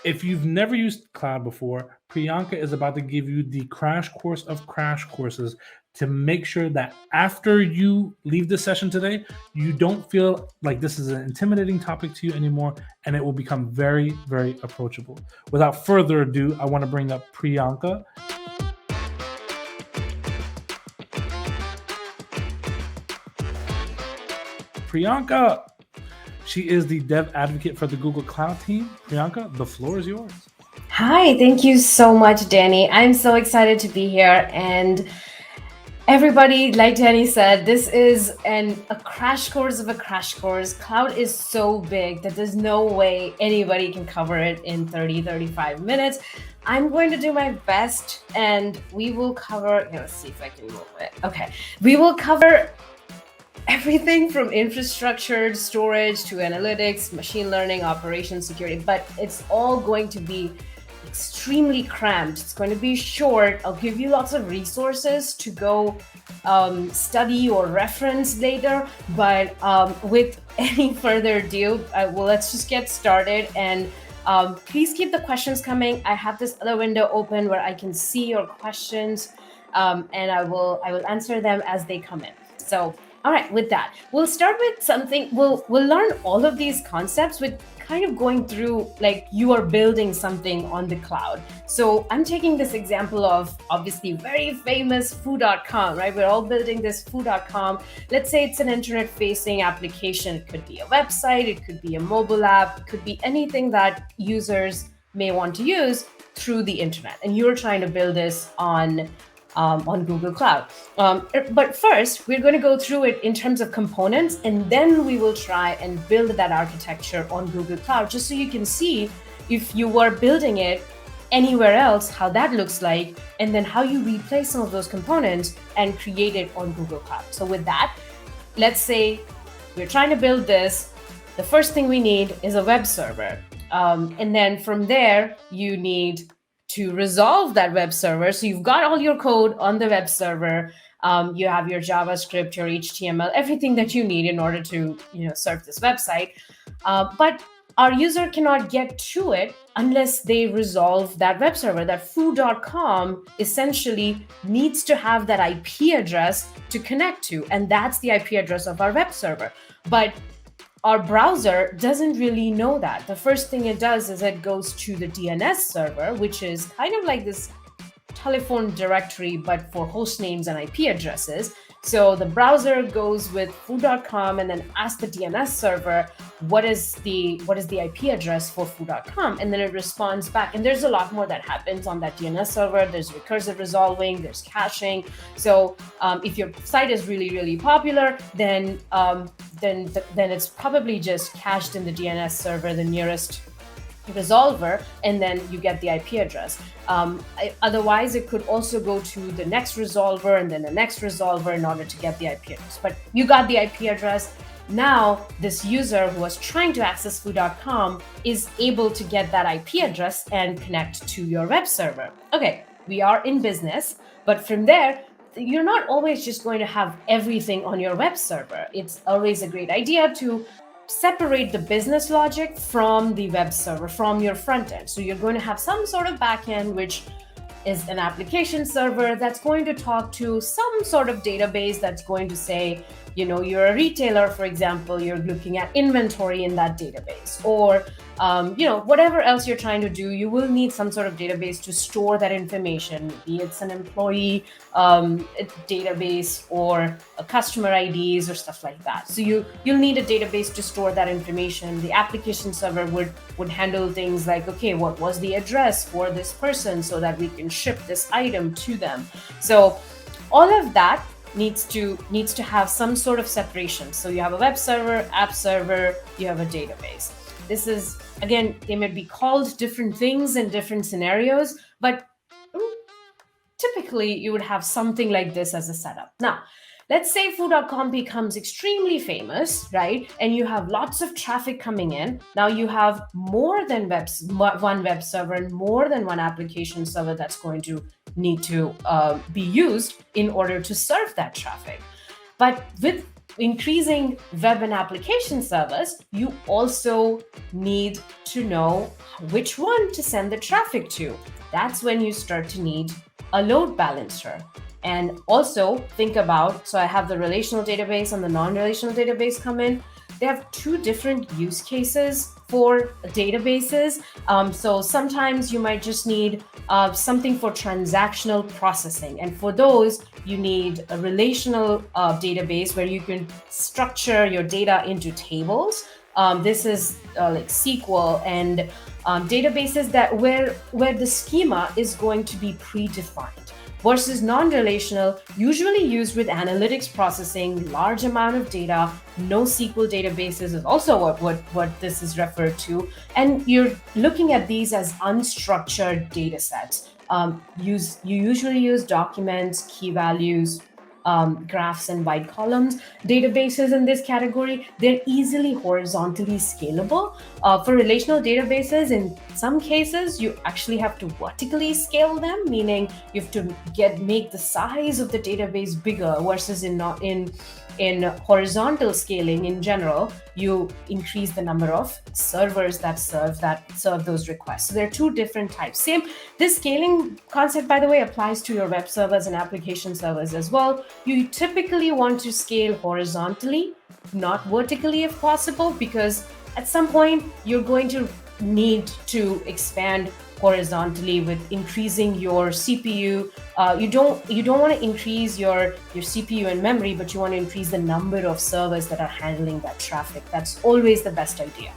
If you've never used Cloud before, Priyanka is about to give you the crash course of crash courses to make sure that after you leave this session today, you don't feel like this is an intimidating topic to you anymore, and it will become very, very approachable. Without further ado, I want to bring up Priyanka. Priyanka! She is the dev advocate for the Google Cloud team. Priyanka, the floor is yours. Hi, thank you so much, Danny. I'm so excited to be here. And everybody, like Danny said, this is a crash course of a crash course. Cloud is so big that there's no way anybody can cover it in 30, 35 minutes. I'm going to do my best and we will cover, let's see if I can move it. Okay. We will cover everything from infrastructure, storage to analytics, machine learning, operations, security, but it's all going to be extremely cramped. It's going to be short. I'll give you lots of resources to go study or reference later. But with any further ado, let's just get started. And please keep the questions coming. I have this other window open where I can see your questions, and I will answer them as they come in. So, all right, with that, we'll start with something. We'll learn all of these concepts with kind of going through like you are building something on the cloud. So I'm taking this example of obviously very famous foo.com, right? We're all building this foo.com. Let's say it's an internet facing application. It could be a website, it could be a mobile app, it could be anything that users may want to use through the internet. And you're trying to build this on Google Cloud. But first, we're going to go through it in terms of components, and then we will try and build that architecture on Google Cloud, just so you can see if you were building it anywhere else, how that looks like, and then how you replace some of those components and create it on Google Cloud. So with that, let's say we're trying to build this. The first thing we need is a web server. And then from there, you need to resolve that web server. So you've got all your code on the web server. You have your JavaScript, your HTML, everything that you need in order to serve this website. But our user cannot get to it unless they resolve that web server. That foo.com essentially needs to have that IP address to connect to. And that's the IP address of our web server. But our browser doesn't really know that. The first thing it does is it goes to the DNS server, which is kind of like this telephone directory, but for host names and IP addresses. So the browser goes with foo.com and then asks the DNS server, what is the IP address for foo.com? And then it responds back. And there's a lot more that happens on that DNS server. There's recursive resolving, there's caching. So if your site is really, really popular, then it's probably just cached in the DNS server, the nearest resolver, and then you get the IP address. Otherwise, it could also go to the next resolver and then the next resolver in order to get the IP address. But you got the IP address. Now, this user who was trying to access foo.com is able to get that IP address and connect to your web server. Okay, we are in business, but from there, you're not always just going to have everything on your web server. It's always a great idea to separate the business logic from the web server, from your front end. So you're going to have some sort of backend, which is an application server that's going to talk to some sort of database that's going to say, you're a retailer, for example, you're looking at inventory in that database, or whatever else you're trying to do, you will need some sort of database to store that information. Maybe it's an employee database or a customer IDs or stuff like that. So you'll need a database to store that information. The application server would handle things like, okay, what was the address for this person so that we can ship this item to them. So all of that needs to have some sort of separation. So you have a web server, app server, you have a database. This is, again, they may be called different things in different scenarios, but typically you would have something like this as a setup. Now, let's say foo.com becomes extremely famous, right? And you have lots of traffic coming in. Now you have more than one web server and more than one application server that's going to need to be used in order to serve that traffic. But with increasing web and application servers, you also need to know which one to send the traffic to. That's when you start to need a load balancer. And also think about, so I have the relational database and the non-relational database come in. They have two different use cases for databases. So sometimes you might just need something for transactional processing. And for those, you need a relational database where you can structure your data into tables. This is like SQL and databases that where the schema is going to be predefined. Versus non-relational, usually used with analytics processing, large amount of data. NoSQL databases is also what this is referred to. And you're looking at these as unstructured data sets. You usually use documents, key values, graphs and wide columns. Databases in this category, they're easily horizontally scalable. For relational databases, in some cases, you actually have to vertically scale them, meaning you have to make the size of the database bigger, versus in horizontal scaling in general, you increase the number of servers that serve those requests. So there are two different types. This scaling concept, by the way, applies to your web servers and application servers as well. You typically want to scale horizontally, not vertically if possible, because at some point you're going to need to expand horizontally with increasing your CPU. You don't want to increase your CPU and memory, but you want to increase the number of servers that are handling that traffic. That's always the best idea.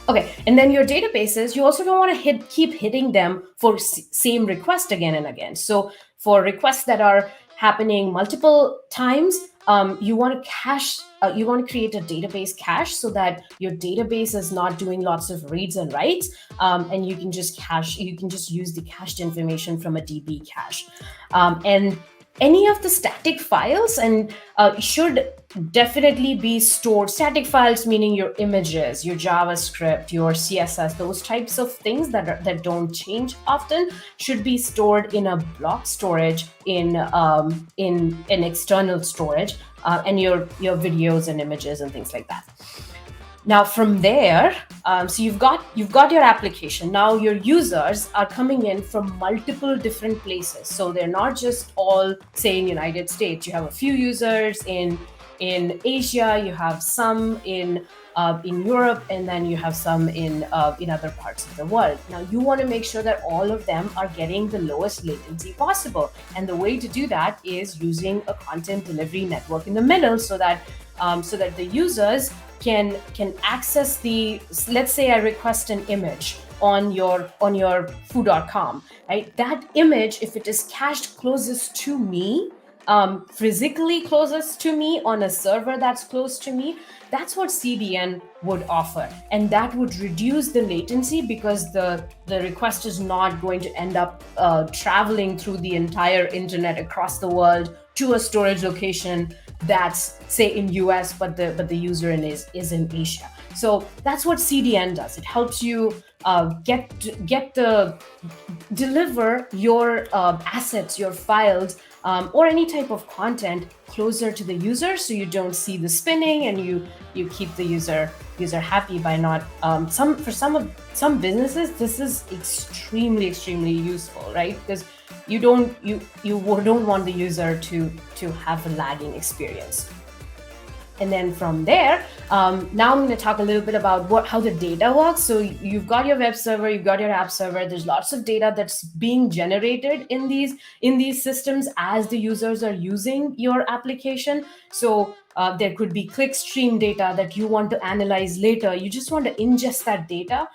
Okay, and then your databases, you also don't want to keep hitting them for same request again and again. So for requests that are happening multiple times, you want to cache. You want to create a database cache so that your database is not doing lots of reads and writes, and you can just cache. You can just use the cached information from a DB cache, and any of the static files and should definitely be stored. Static files meaning your images, your JavaScript, your CSS, those types of things that don't change often should be stored in a block storage in an external storage, and your videos and images and things like that. Now from there, so you've got your application. Now your users are coming in from multiple different places. So they're not just all, say, in United States. You have a few users in Asia, you have some in Europe, and then you have some in other parts of the world. Now you want to make sure that all of them are getting the lowest latency possible. And the way to do that is using a content delivery network in the middle, so that the users can access the, let's say I request an image on your foo.com, right? That image, if it is cached closest to me, physically closest to me on a server that's close to me, that's what CDN would offer. And that would reduce the latency, because the request is not going to end up traveling through the entire internet across the world to a storage location that's, say, in US, but the user is in Asia. So that's what CDN does. It helps you deliver your assets, your files, or any type of content closer to the user, so you don't see the spinning, and you keep the user happy by not. Some businesses, this is extremely useful, right? Because you don't want the user to have a lagging experience. And then from there, now I'm going to talk a little bit about how the data works. So you've got your web server, you've got your app server. There's lots of data that's being generated in these systems as the users are using your application. So there could be clickstream data that you want to analyze later. You just want to ingest that data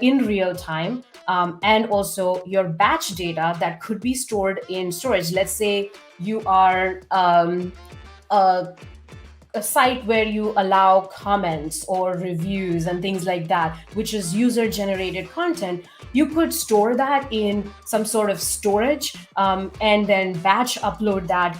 in real time, and also your batch data that could be stored in storage. Let's say you are a site where you allow comments or reviews and things like that, which is user-generated content. You could store that in some sort of storage, and then batch upload that.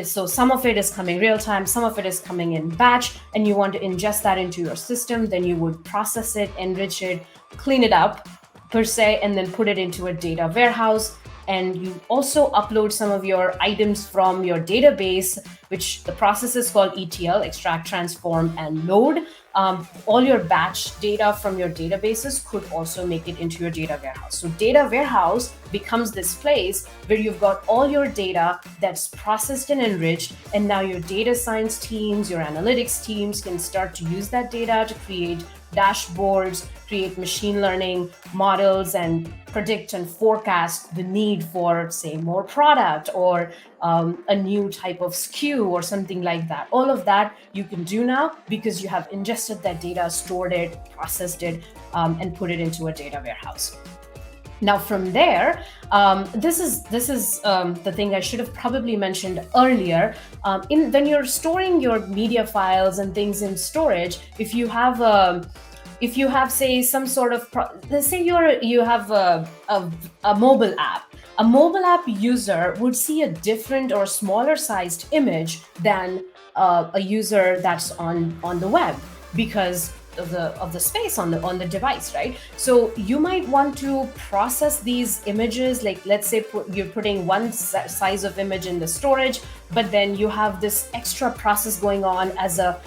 So some of it is coming real time, some of it is coming in batch, and you want to ingest that into your system. Then you would process it, enrich it, clean it up per se, and then put it into a data warehouse. and you also upload some of your items from your database, which the process is called ETL, extract, transform, and load. All your batch data from your databases could also make it into your data warehouse. So data warehouse becomes this place where you've got all your data that's processed and enriched, and now your data science teams, your analytics teams can start to use that data to create dashboards, create machine learning models, and predict and forecast the need for, say, more product or a new type of SKU or something like that. All of that you can do now because you have ingested that data, stored it, processed it, and put it into a data warehouse. Now from there, this is the thing I should have probably mentioned earlier. When you're storing your media files and things in storage, if you have say some sort of let's say you have a mobile app. A mobile app user would see a different or smaller sized image than a user that's on the web because of the space on the device, right? So you might want to process these images, like let's say you're putting one size of image in the storage, but then you have this extra process going on as a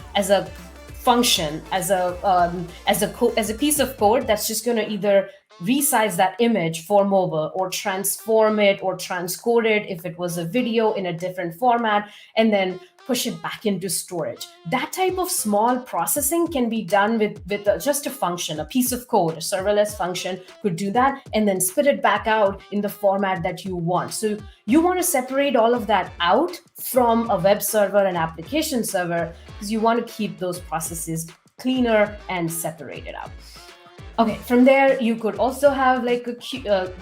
function, as a piece of code that's just going to either resize that image for mobile or transform it or transcode it if it was a video in a different format, and then push it back into storage. That type of small processing can be done with just a function, a piece of code. A serverless function could do that and then spit it back out in the format that you want. So you want to separate all of that out from a web server and application server because you want to keep those processes cleaner and separated out. Okay, from there you could also have like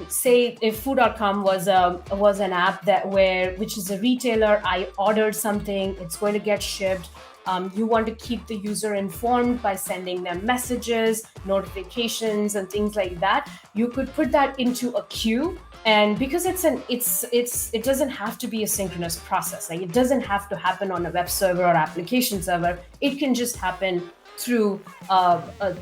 say if food.com was an app which is a retailer. I ordered something, it's going to get shipped. You want to keep the user informed by sending them messages, notifications, and things like that. You could put that into a queue, and because it doesn't have to be a synchronous process. Like it doesn't have to happen on a web server or application server. It can just happen through an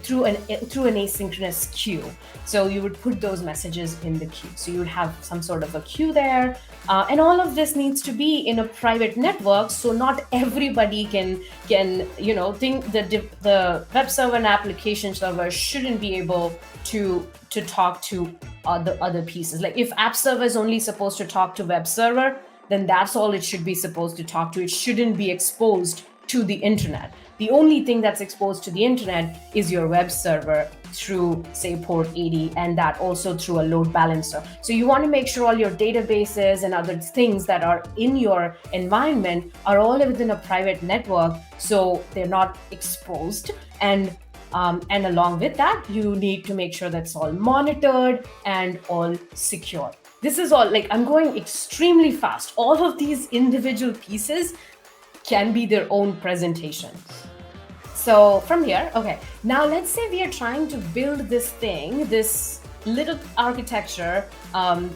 asynchronous queue. So you would put those messages in the queue. So you would have some sort of a queue there, and all of this needs to be in a private network. So not everybody can think the web server and application server shouldn't be able to talk to other pieces. Like if app server is only supposed to talk to web server, then that's all it should be supposed to talk to. It shouldn't be exposed to the internet. The only thing that's exposed to the internet is your web server through, say, port 80, and that also through a load balancer. So you want to make sure all your databases and other things that are in your environment are all within a private network, so they're not exposed. And along with that, you need to make sure that's all monitored and all secure. This is all, like, I'm going extremely fast. All of these individual pieces can be their own presentation. So from here, okay, now let's say we are trying to build this thing, this little architecture,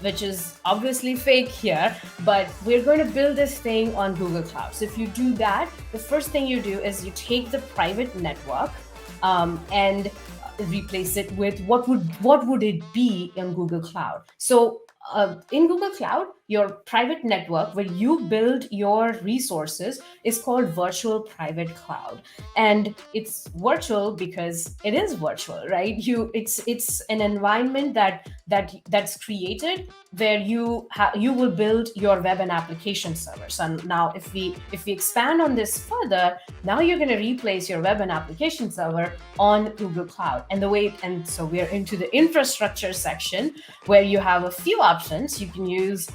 which is obviously fake here, but we're going to build this thing on Google Cloud. So if you do that, the first thing you do is you take the private network and replace it with what would it be in Google Cloud. So in Google Cloud, your private network where you build your resources is called virtual private cloud, and it's virtual because it is virtual, right? It's an environment that's created where you will build your web and application servers. And now if we expand on this further, now you're going to replace your web and application server on Google Cloud. And so we're into the infrastructure section where you have a few options. You can use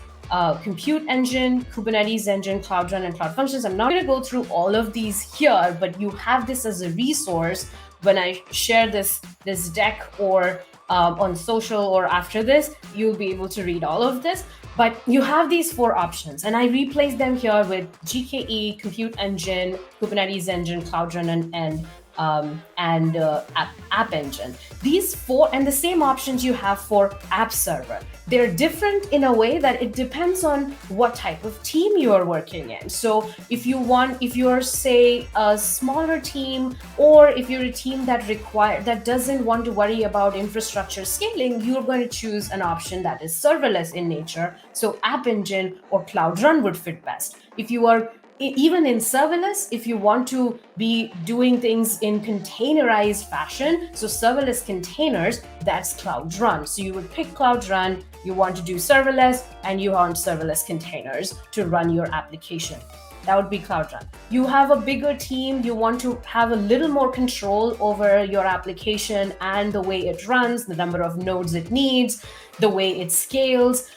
compute engine, Kubernetes engine, Cloud Run, and Cloud Functions. I'm not going to go through all of these here, but you have this as a resource when I share this deck or on social or after this, you'll be able to read all of this. But you have these four options, and I replaced them here with GKE, compute engine, Kubernetes engine, Cloud Run, and and app engine. These four, and the same options you have for app server. They're different in a way that it depends on what type of team you are working in. So if you're say a smaller team, or if you're a team that doesn't want to worry about infrastructure scaling, you're going to choose an option that is serverless in nature. So App Engine or Cloud Run would fit best. If you are even in serverless, if you want to be doing things in containerized fashion, so serverless containers, that's Cloud Run. So you would pick Cloud Run, you want to do serverless, and you want serverless containers to run your application. That would be Cloud Run. You have a bigger team, you want to have a little more control over your application and the way it runs, the number of nodes it needs, the way it scales.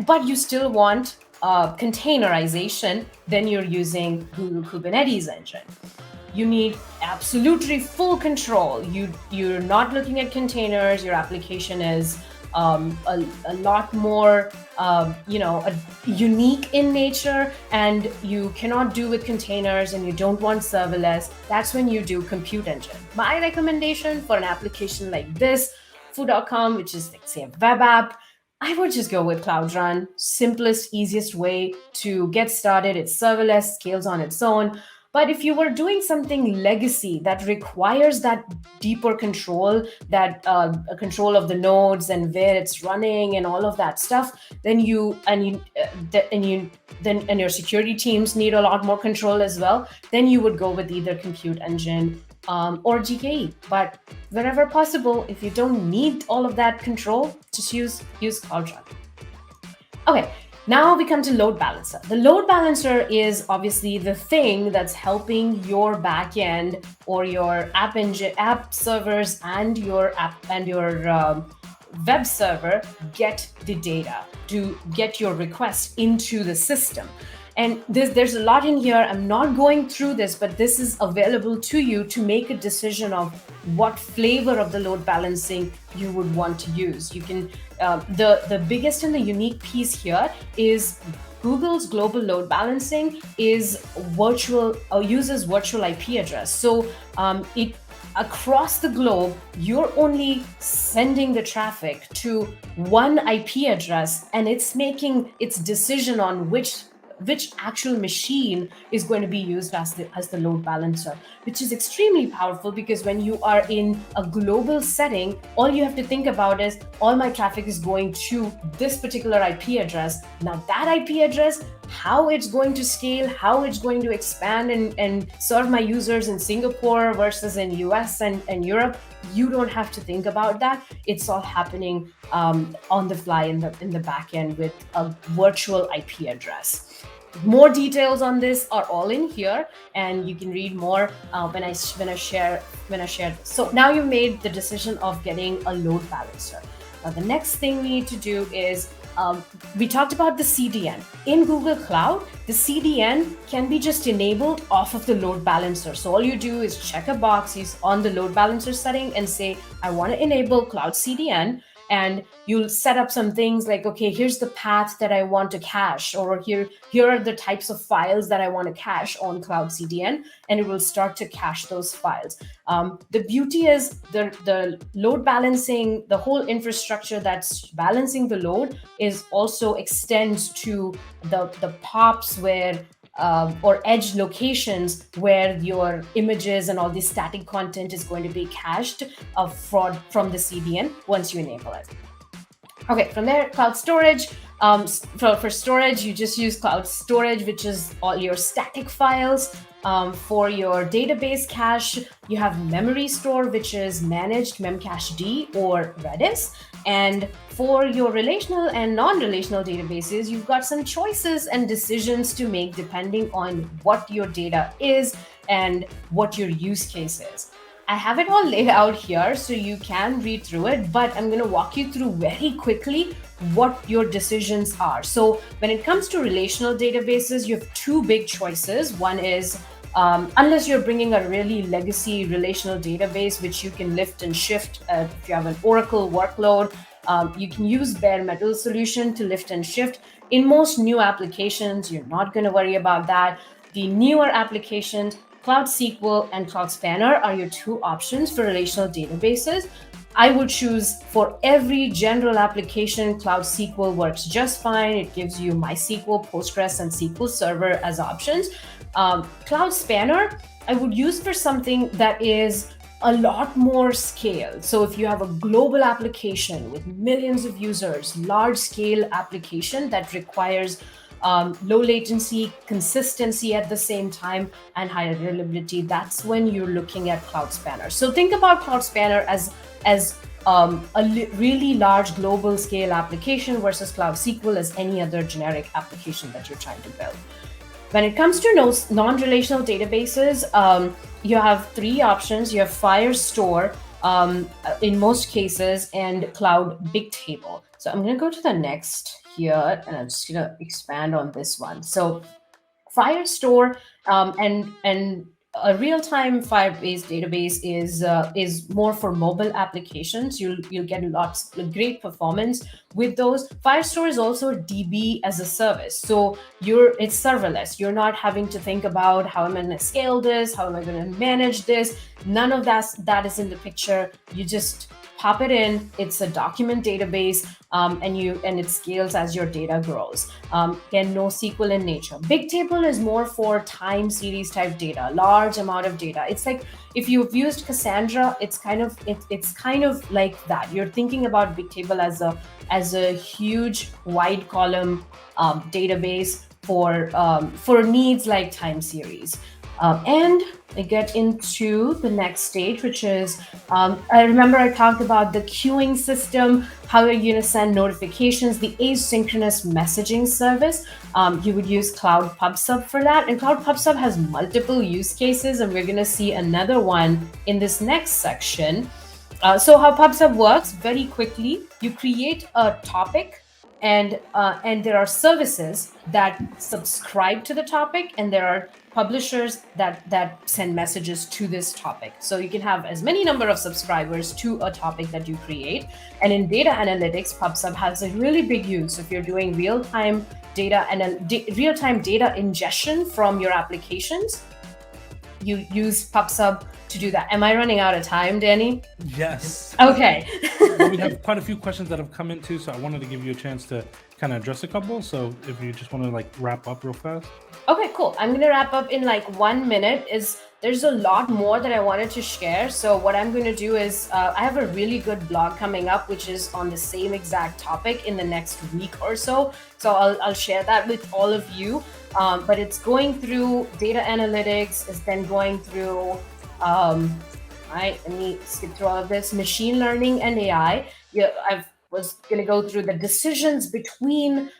But you still want containerization, then you're using Google Kubernetes Engine. You need absolutely full control. You're not looking at containers. Your application is a lot more unique in nature, and you cannot do with containers, and you don't want serverless. That's when you do Compute Engine. My recommendation for an application like this, foo.com, which is like, say, a web app, I would just go with Cloud Run. Simplest, easiest way to get started. It's serverless, scales on its own. But if you were doing something legacy that requires that deeper control, that control of the nodes and where it's running and all of that stuff, then your security teams need a lot more control as well. Then you would go with either Compute Engine or GKE. But wherever possible, if you don't need all of that control, just use Cloud Run. Okay, now we come to load balancer. The load balancer is obviously the thing that's helping your backend or your app servers and your web server get the data to get your request into the system. And there's a lot in here. I'm not going through this, but this is available to you to make a decision of what flavor of the load balancing you would want to use. You can the biggest and the unique piece here is Google's global load balancing is uses virtual IP address. So it across the globe, you're only sending the traffic to one IP address, and it's making its decision on which actual machine is going to be used as the load balancer, which is extremely powerful, because when you are in a global setting, all you have to think about is all my traffic is going to this particular IP address. Now that IP address, how it's going to scale, how it's going to expand and serve my users in Singapore versus in US and Europe, you don't have to think about that. It's all happening on the fly in the back end with a virtual IP address. More details on this are all in here, and you can read more when I share this. So now you've made the decision of getting a load balancer. Now the next thing we need to do is we talked about the CDN. In Google Cloud, the CDN can be just enabled off of the load balancer. So all you do is check a box on the load balancer setting and say, I want to enable Cloud CDN. And you'll set up some things like, okay, here's the path that I want to cache, or here are the types of files that I want to cache on Cloud CDN, and it will start to cache those files. The beauty is the load balancing, the whole infrastructure that's balancing the load is also extends to the POPs where or edge locations where your images and all this static content is going to be cached from the CDN once you enable it. Okay, from there, cloud storage. For storage, you just use cloud storage, which is all your static files. For your database cache, you have memory store, which is managed Memcached or Redis. And for your relational and non-relational databases, you've got some choices and decisions to make depending on what your data is and what your use case is. I have it all laid out here so you can read through it, but I'm going to walk you through very quickly what your decisions are. So when it comes to relational databases, you have two big choices. One is unless you're bringing a really legacy relational database, which you can lift and shift. If you have an Oracle workload, you can use bare metal solution to lift and shift. In most new applications, you're not going to worry about that. The newer applications, Cloud SQL and Cloud Spanner are your two options for relational databases. I would choose for every general application, Cloud SQL works just fine. It gives you MySQL, Postgres, and SQL Server as options. Cloud Spanner, I would use for something that is a lot more scale. So if you have a global application with millions of users, large scale application that requires low latency, consistency at the same time, and high availability, that's when you're looking at Cloud Spanner. So think about Cloud Spanner as really large global scale application versus Cloud SQL as any other generic application that you're trying to build. When it comes to non-relational databases, you have three options. You have Firestore in most cases and Cloud Bigtable. So I'm going to go to the next here and I'm just going to expand on this one. So Firestore and a real-time Firebase database is more for mobile applications. You'll get lots of great performance with those. Firestore is also DB as a service, so it's serverless. You're not having to think about how am I going to scale this, how am I going to manage this. None of that is in the picture. You just pop it in. It's a document database, and it scales as your data grows. Again, NoSQL in nature. Bigtable is more for time series type data, large amount of data. It's like if you've used Cassandra, it's kind of like that. You're thinking about Bigtable as a huge wide column database for needs like time series. And I get into the next stage, which is, I remember I talked about the queuing system, how you're going to send notifications, the asynchronous messaging service. You would use Cloud PubSub for that. And Cloud PubSub has multiple use cases, and we're going to see another one in this next section. So how PubSub works, very quickly, you create a topic, and there are services that subscribe to the topic, and there are publishers that send messages to this topic. So you can have as many number of subscribers to a topic that you create. And in data analytics, PubSub has a really big use. If you're doing real-time data ingestion from your applications, you use PubSub to do that. Am I running out of time, Danny? Yes. Okay. Well, we have quite a few questions that have come in too, so I wanted to give you a chance to kind of address a couple. So if you just want to wrap up real fast. Okay, cool. I'm going to wrap up in 1 minute. There's a lot more that I wanted to share. So what I'm going to do is I have a really good blog coming up, which is on the same exact topic in the next week or so. So I'll share that with all of you. But it's going through data analytics, it's then going through, right, let me skip through all of this, machine learning and AI. Yeah, I was going to go through the decisions between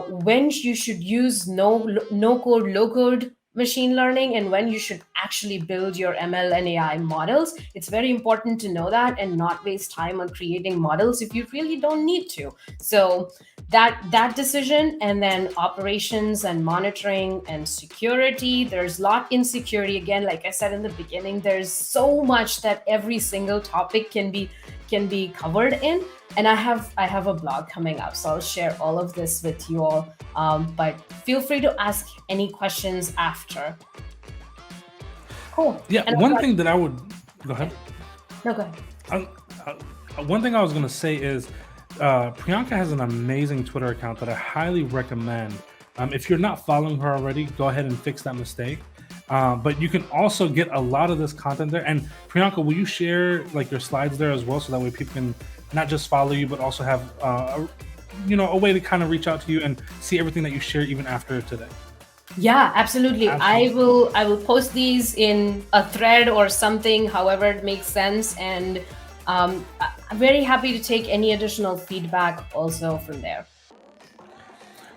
when you should use no-code, low-code machine learning and when you should actually build your ML and AI models. It's very important to know that and not waste time on creating models if you really don't need to. So that decision, and then operations and monitoring and security. There's a lot in security. Again, like I said in the beginning, there's so much that every single topic can be covered in. And I have a blog coming up, so I'll share all of this with you all. But feel free to ask any questions after. Cool. Yeah, and one thing that I would go ahead. No, go ahead. One thing I was going to say is Priyanka has an amazing Twitter account that I highly recommend. If you're not following her already, go ahead and fix that mistake. But you can also get a lot of this content there. And Priyanka, will you share your slides there as well, so that way people can not just follow you, but also have a way to kind of reach out to you and see everything that you share even after today? Yeah, absolutely. I will post these in a thread or something, however it makes sense. And I'm very happy to take any additional feedback also from there.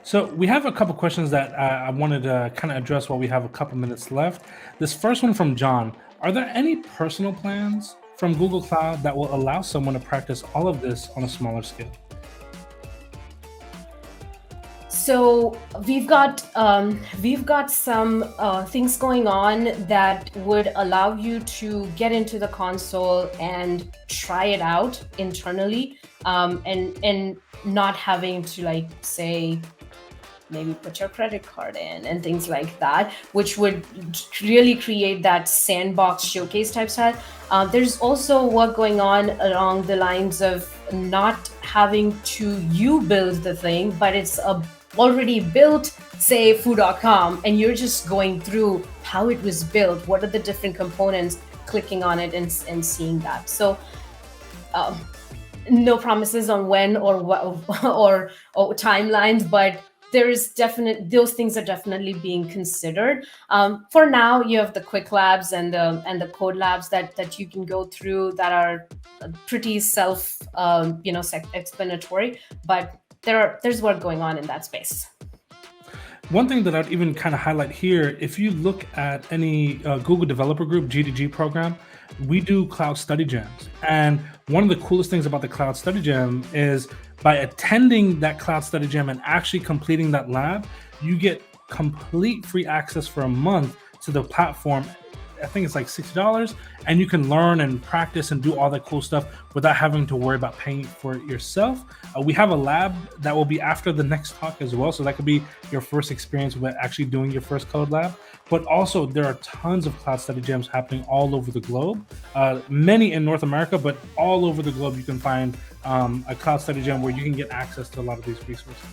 So we have a couple questions that I wanted to kind of address while we have a couple minutes left. This first one from John: are there any personal plans from Google Cloud that will allow someone to practice all of this on a smaller scale? So we've got some things going on that would allow you to get into the console and try it out internally, and not having to say maybe put your credit card in and things like that, which would really create that sandbox showcase type style. There's also work going on along the lines of not having to you build the thing, but it's a already built, say foo.com, and you're just going through how it was built, what are the different components, clicking on it and seeing that. So no promises on when or or timelines, but there is definite those things are definitely being considered. For now, you have the quick labs and the code labs that you can go through that are pretty self explanatory, but there's work going on in that space. One thing that I'd even kind of highlight here, if you look at any Google Developer Group GDG program, we do Cloud Study Jams. And one of the coolest things about the Cloud Study Jam is by attending that Cloud Study Jam and actually completing that lab, you get complete free access for a month to the platform. I think it's like $60, and you can learn and practice and do all that cool stuff without having to worry about paying for it yourself. We have a lab that will be after the next talk as well, so that could be your first experience with actually doing your first code lab. But also, there are tons of Cloud Study Jams happening all over the globe, many in North America, but all over the globe you can find a Cloud Study Jam where you can get access to a lot of these resources.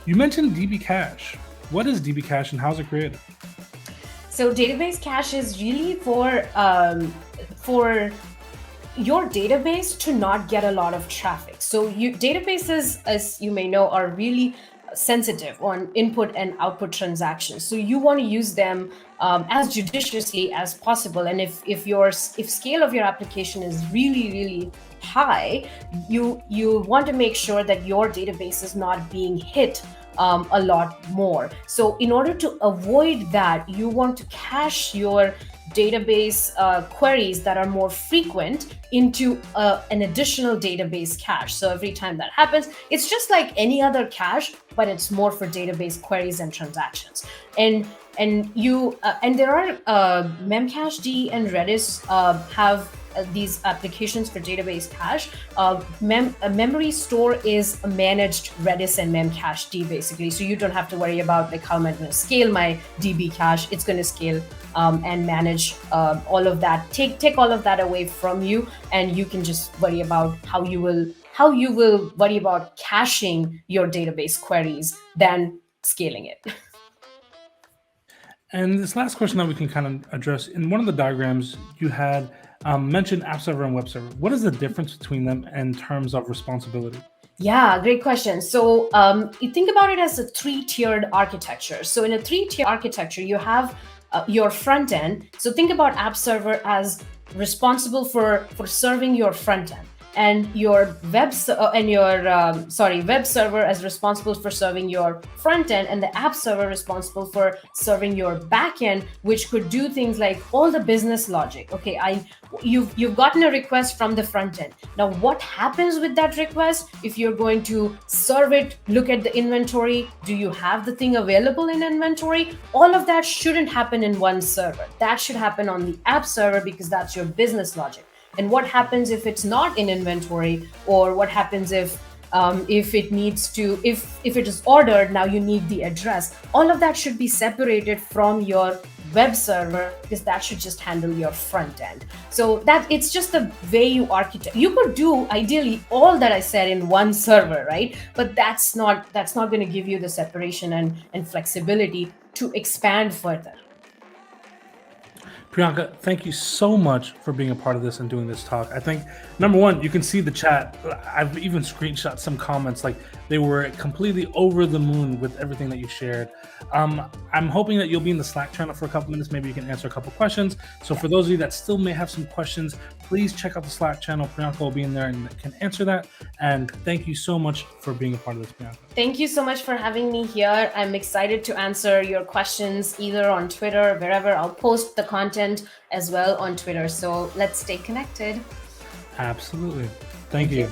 You mentioned DB Cache. What is DB Cache and how is it created? So database cache is really for your database to not get a lot of traffic. So databases, as you may know, are really sensitive on input and output transactions. So you want to use them as judiciously as possible. And if scale of your application is really high, you want to make sure that your database is not being hit a lot more. So in order to avoid that, you want to cache your database queries that are more frequent into an additional database cache. So every time that happens, it's just like any other cache, but it's more for database queries and transactions. And there are Memcached and Redis have these applications for database cache. A memory store is a managed Redis and Memcached basically, so you don't have to worry about like how am I going to scale my DB cache. It's going to scale and manage all of that. Take all of that away from you, and you can just worry about how you will worry about caching your database queries than scaling it. And this last question that we can kind of address, in one of the diagrams you had mentioned app server and web server. What is the difference between them in terms of responsibility? Yeah, great question. So you think about it as a three-tiered architecture. So in a three-tier architecture, you have your front end. So think about app server as responsible for serving your front end, and your web server as responsible for serving your front end, and the app server responsible for serving your back end, which could do things like all the business logic. Okay, you've gotten a request from the front end. Now, what happens with that request? If you're going to serve it, look at the inventory. Do you have the thing available in inventory? All of that shouldn't happen in one server. That should happen on the app server because that's your business logic. And what happens if it's not in inventory, or what happens if it needs to, if it is ordered, now you need the address. All of that should be separated from your web server because that should just handle your front end. So that it's just the way you architect. You could do ideally all that I said in one server, right? But that's not going to give you the separation and flexibility to expand further. Priyanka, thank you so much for being a part of this and doing this talk. I think, number one, you can see the chat. I've even screenshot some comments, like they were completely over the moon with everything that you shared. I'm hoping that you'll be in the Slack channel for a couple minutes. Maybe you can answer a couple questions. So for those of you that still may have some questions, please check out the Slack channel. Priyanka will be in there and can answer that. And thank you so much for being a part of this, Priyanka. Thank you so much for having me here. I'm excited to answer your questions either on Twitter or wherever. I'll post the content as well on Twitter. So let's stay connected. Absolutely. Thank you.